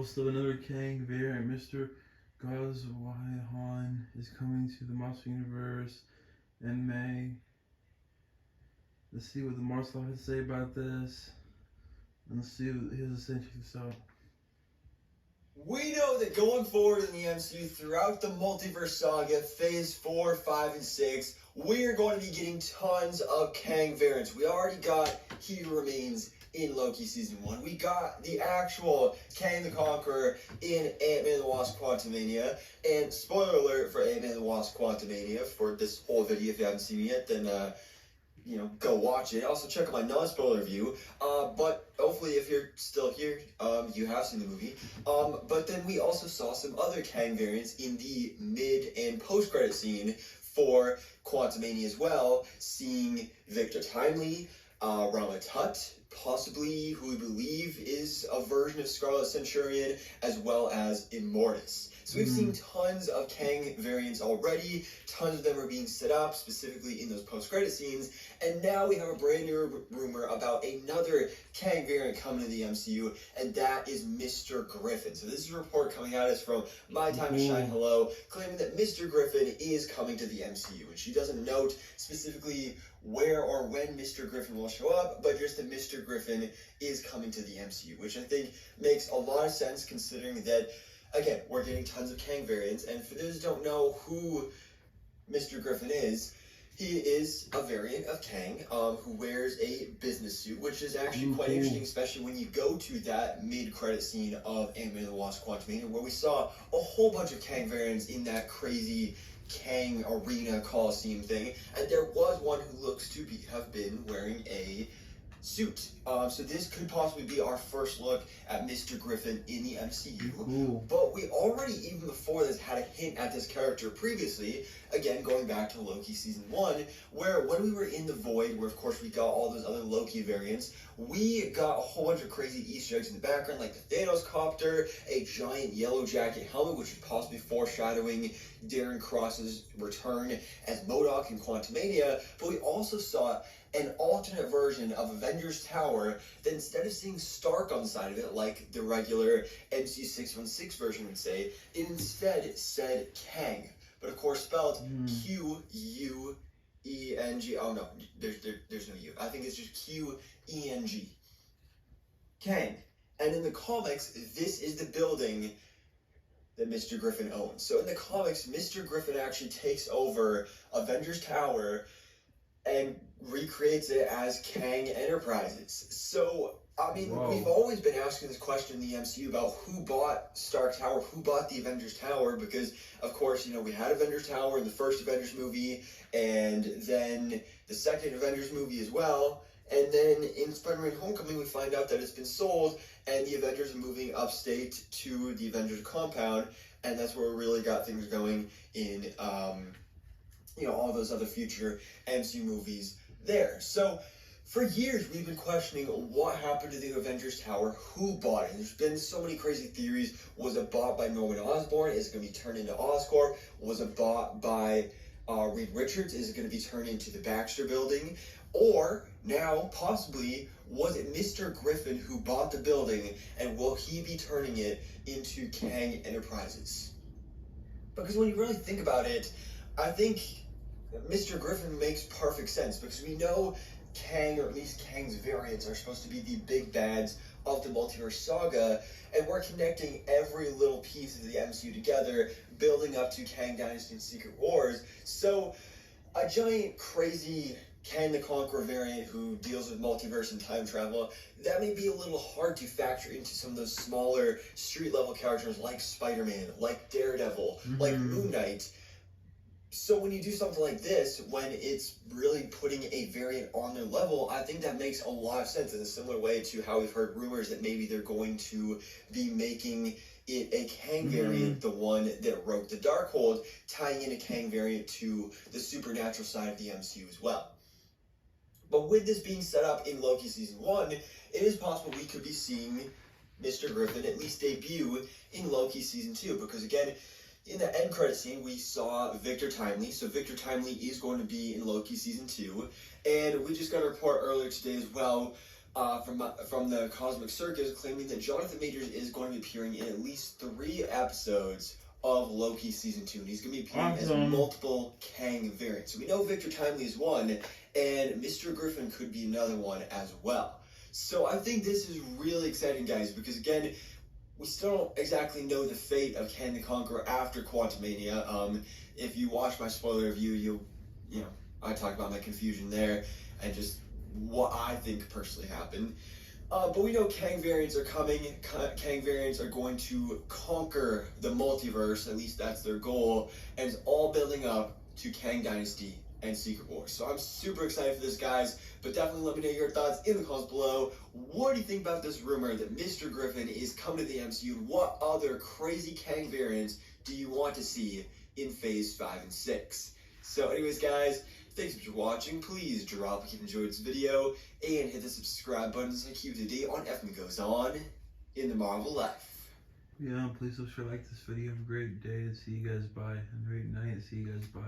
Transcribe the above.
ghost of another Kang variant, Mr. Gryphon, is coming to the Marvel Universe in May. Let's see what the Marvel has to say about this. And let's see what he has to say. Check this out. We know that going forward in the MCU throughout the multiverse saga, phase 4, 5, and 6, we are going to be getting tons of Kang variants. We already got He Remains in Loki Season 1. We got the actual Kang the Conqueror in Ant-Man and the Wasp Quantumania. And spoiler alert for Ant-Man and the Wasp Quantumania for this whole video. If you haven't seen it yet, then go watch it. Also check out my non-spoiler review. But hopefully if you're still here, you have seen the movie. But then we also saw some other Kang variants in the mid and post-credit scene for Quantumania as well, seeing Victor Timely, Rama Tut, possibly who we believe is a version of Scarlet Centurion, as well as Immortus. So we've seen tons of Kang variants already, tons of them are being set up, specifically in those post-credit scenes, and now we have a brand new rumor about another Kang variant coming to the MCU, and that is Mr. Gryphon. So this is a report coming at us from My Time to Shine Hello, claiming that Mr. Gryphon is coming to the MCU, and she doesn't note specifically where or when Mr. Gryphon will show up, but just that Mr. Gryphon is coming to the MCU, which I think makes a lot of sense considering that, again, we're getting tons of Kang variants, and for those who don't know who Mr. Gryphon is, he is a variant of Kang who wears a business suit, which is actually quite interesting, especially when you go to that mid-credit scene of Ant-Man and the Wasp Quantumania, where we saw a whole bunch of Kang variants in that crazy Kang Arena Coliseum thing, and there was one who looks to have been wearing a suit. So this could possibly be our first look at Mr. Gryphon in the MCU. But we already, even before this, had a hint at this character previously, again, going back to Loki Season 1, where when we were in the Void, where of course we got all those other Loki variants, we got a whole bunch of crazy Easter eggs in the background, like the Thanos copter, a giant yellow jacket helmet, which is possibly foreshadowing Darren Cross's return as MODOK in Quantumania, but we also saw an alternate version of Avengers Tower that instead of seeing Stark on the side of it, like the regular MCU 616 version would say, it instead said Kang, but of course spelled Q-U-E-N-G. Oh no, there's no U. I think it's just Q-E-N-G. Kang. And in the comics, this is the building that Mr. Gryphon owns. So in the comics, Mr. Gryphon actually takes over Avengers Tower and recreates it as Kang Enterprises. So, I mean, we've always been asking this question in the MCU about who bought Stark Tower, who bought the Avengers Tower, because, of course, we had Avengers Tower in the first Avengers movie, and then the second Avengers movie as well, and then in Spider-Man Homecoming, we find out that it's been sold, and the Avengers are moving upstate to the Avengers compound, and that's where we really got things going in, all those other future MCU movies there. So for years we've been questioning what happened to the Avengers Tower, who bought it. There's been so many crazy theories. Was it bought by Norman Osborn? Is it going to be turned into Oscorp? Was it bought by Reed Richards? Is it going to be turned into the Baxter Building? Or now possibly was it Mr. Gryphon who bought the building, and will he be turning it into Kang Enterprises? Because when you really think about it, I think Mr. Gryphon makes perfect sense, because we know Kang, or at least Kang's variants, are supposed to be the big bads of the multiverse saga, and we're connecting every little piece of the MCU together, building up to Kang Dynasty and Secret Wars. So a giant crazy Kang the Conqueror variant who deals with multiverse and time travel, that may be a little hard to factor into some of those smaller street level characters like Spider-Man, like Daredevil, like Moon Knight. So when you do something like this, when it's really putting a variant on their level, I think that makes a lot of sense in a similar way to how we've heard rumors that maybe they're going to be making it a Kang variant, the one that wrote the Darkhold, tying in a Kang variant to the supernatural side of the MCU as well. But with this being set up in Loki Season 1, it is possible we could be seeing Mr. Gryphon at least debut in Loki Season 2, because again, in the end credit scene, we saw Victor Timely. So Victor Timely is going to be in Loki Season 2. And we just got a report earlier today as well from the Cosmic Circus, claiming that Jonathan Majors is going to be appearing in at least 3 episodes of Loki season 2, and he's going to be appearing as multiple Kang variants. So we know Victor Timely is one, and Mr. Gryphon could be another one as well. So I think this is really exciting, guys, because again, we still don't exactly know the fate of Kang the Conqueror after Quantumania. If you watch my spoiler review, I talk about my confusion there and just what I think personally happened. But we know Kang variants are coming. Kang variants are going to conquer the multiverse, at least that's their goal, and it's all building up to Kang Dynasty and Secret Wars. So I'm super excited for this, guys, but definitely let me know your thoughts in the comments below. What do you think about this rumor that Mr. Gryphon is coming to the MCU? What other crazy Kang variants do you want to see in Phase 5 and 6? So anyways, guys, thanks for watching. Please drop a like if you enjoyed this video and hit the subscribe button so I keep you today on everything that goes on in the Marvel life. Yeah, please also like this video. Have a great day and see you guys bye. And great night. See you guys bye.